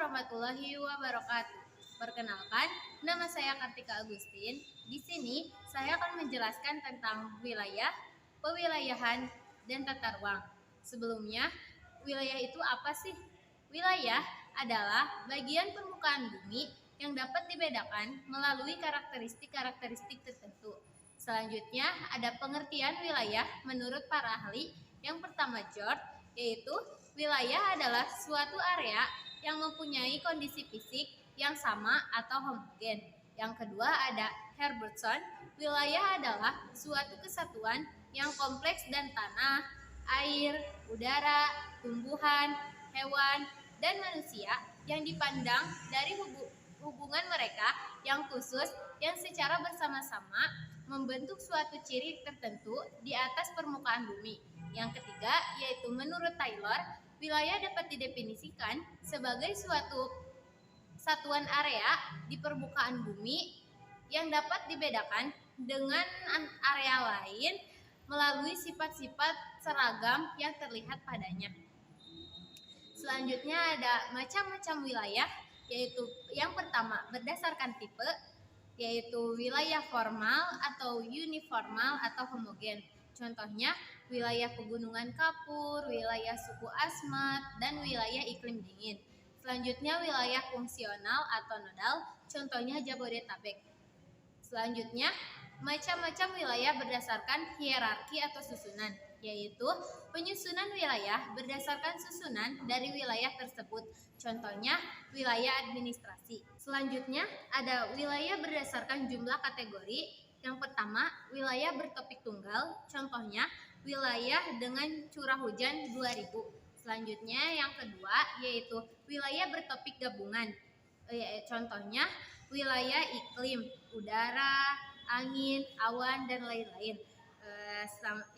warahmatullahi wabarakatuh. Perkenalkan, nama saya Kartika Agustin. Di sini saya akan menjelaskan tentang wilayah, pewilayahan, dan tata ruang. Sebelumnya, wilayah itu apa sih? Wilayah adalah bagian permukaan bumi yang dapat dibedakan melalui karakteristik-karakteristik tertentu. Selanjutnya, ada pengertian wilayah menurut para ahli. Yang pertama, George, yaitu wilayah adalah suatu area yang mempunyai kondisi fisik yang sama atau homogen. Yang kedua ada Herbertson, wilayah adalah suatu kesatuan yang kompleks dan tanah, air, udara, tumbuhan, hewan, dan manusia yang dipandang dari hubungan mereka yang khusus yang secara bersama-sama membentuk suatu ciri tertentu di atas permukaan bumi. Yang ketiga yaitu menurut Taylor, wilayah dapat didefinisikan sebagai suatu satuan area di permukaan bumi yang dapat dibedakan dengan area lain melalui sifat-sifat seragam yang terlihat padanya. Selanjutnya ada macam-macam wilayah, yaitu yang pertama berdasarkan tipe, yaitu wilayah formal atau uniformal atau homogen. Contohnya wilayah pegunungan kapur, wilayah suku Asmat, dan wilayah iklim dingin. Selanjutnya wilayah fungsional atau nodal, contohnya Jabodetabek. Selanjutnya macam-macam wilayah berdasarkan hierarki atau susunan, yaitu penyusunan wilayah berdasarkan susunan dari wilayah tersebut. Contohnya wilayah administrasi. Selanjutnya ada wilayah berdasarkan jumlah kategori. Yang pertama, wilayah bertopik tunggal, contohnya wilayah dengan curah hujan 2000. Selanjutnya yang kedua yaitu wilayah bertopik gabungan, contohnya wilayah iklim, udara, angin, awan, dan lain-lain.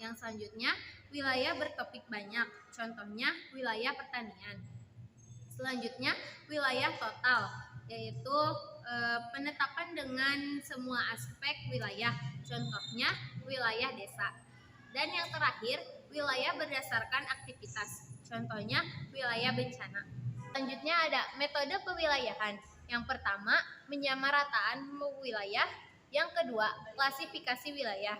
Yang selanjutnya wilayah bertopik banyak, contohnya wilayah pertanian. Selanjutnya wilayah total, yaitu penetapan dengan semua aspek wilayah, contohnya wilayah desa. Dan yang terakhir wilayah berdasarkan aktivitas, contohnya wilayah bencana. Selanjutnya ada metode pewilayahan. Yang pertama penyamarataan wilayah, yang kedua klasifikasi wilayah.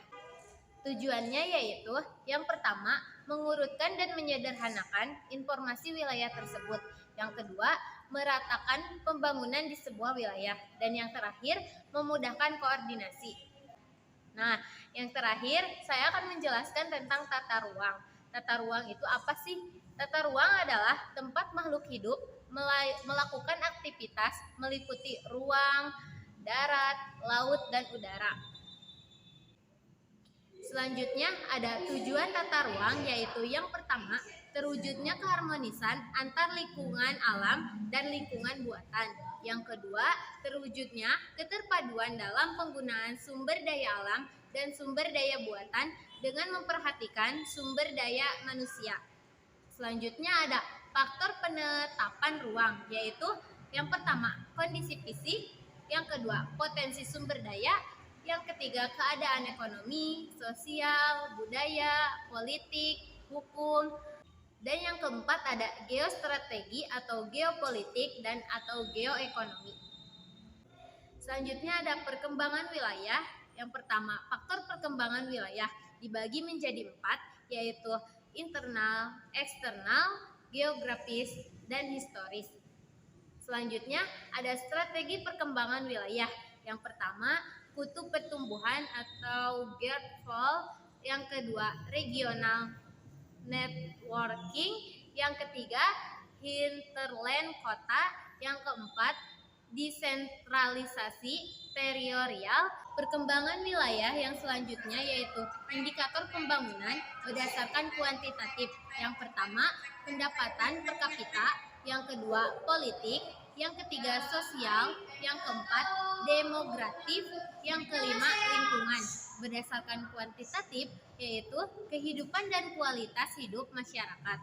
Tujuannya yaitu yang pertama mengurutkan dan menyederhanakan informasi wilayah tersebut. Yang kedua, meratakan pembangunan di sebuah wilayah. Dan yang terakhir, memudahkan koordinasi. Nah, yang terakhir saya akan menjelaskan tentang tata ruang. Tata ruang itu apa sih? Tata ruang adalah tempat makhluk hidup melakukan aktivitas meliputi ruang, darat, laut, dan udara. Selanjutnya ada tujuan tata ruang, yaitu yang pertama terwujudnya keharmonisan antar lingkungan alam dan lingkungan buatan. Yang kedua terwujudnya keterpaduan dalam penggunaan sumber daya alam dan sumber daya buatan dengan memperhatikan sumber daya manusia. Selanjutnya ada faktor penetapan ruang, yaitu yang pertama kondisi fisik, yang kedua potensi sumber daya, yang ketiga keadaan ekonomi, sosial, budaya, politik, hukum, dan yang keempat ada geostrategi atau geopolitik dan atau geoekonomi. Selanjutnya ada perkembangan wilayah. Yang pertama faktor perkembangan wilayah dibagi menjadi 4, yaitu internal, eksternal, geografis, dan historis. Selanjutnya ada strategi perkembangan wilayah. Yang pertama kutub pertumbuhan atau Gearfall, yang kedua regional networking, yang ketiga hinterland kota, yang keempat desentralisasi teritorial. Perkembangan wilayah yang selanjutnya yaitu indikator pembangunan berdasarkan kuantitatif. Yang pertama pendapatan per kapita, yang kedua politik, yang ketiga sosial, yang keempat demografis, yang kelima lingkungan. Berdasarkan kuantitatif yaitu kehidupan dan kualitas hidup masyarakat.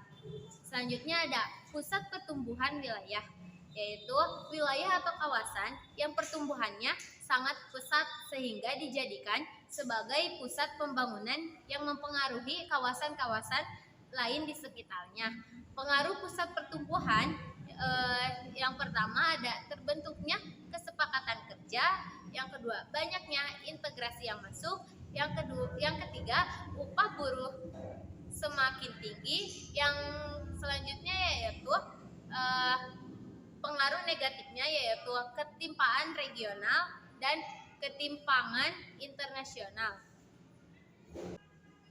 Selanjutnya ada pusat pertumbuhan wilayah, yaitu wilayah atau kawasan yang pertumbuhannya sangat pesat sehingga dijadikan sebagai pusat pembangunan yang mempengaruhi kawasan-kawasan lain di sekitarnya. Pengaruh pusat pertumbuhan yang Yang pertama ada terbentuknya kesepakatan kerja, yang kedua banyaknya integrasi yang masuk, yang ketiga upah buruh semakin tinggi, yang selanjutnya yaitu pengaruh negatifnya yaitu ketimpaan regional dan ketimpangan internasional.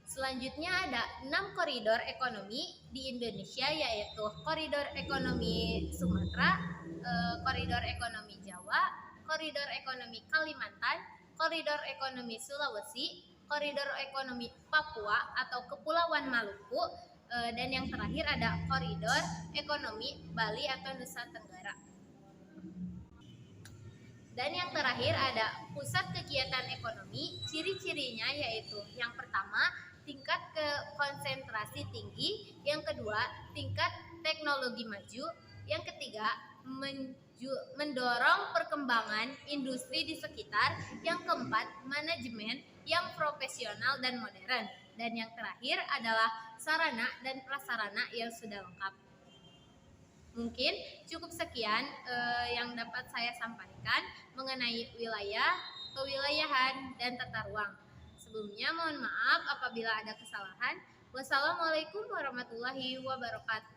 Selanjutnya ada 6 koridor ekonomi di Indonesia, yaitu koridor ekonomi Sumatera, koridor ekonomi Jawa, koridor ekonomi Kalimantan, koridor ekonomi Sulawesi, koridor ekonomi Papua atau Kepulauan Maluku, dan yang terakhir ada koridor ekonomi Bali atau Nusa Tenggara. Dan yang terakhir ada pusat kegiatan ekonomi, ciri-cirinya yaitu yang pertama tingkat konsentrasi tinggi, yang kedua tingkat teknologi maju, yang ketiga mendorong perkembangan industri di sekitar, yang keempat manajemen yang profesional dan modern, dan yang terakhir adalah sarana dan prasarana yang sudah lengkap. Mungkin cukup sekian yang dapat saya sampaikan mengenai wilayah, kewilayahan, dan tata ruang. Sebelumnya mohon maaf apabila ada kesalahan. Wassalamualaikum warahmatullahi wabarakatuh.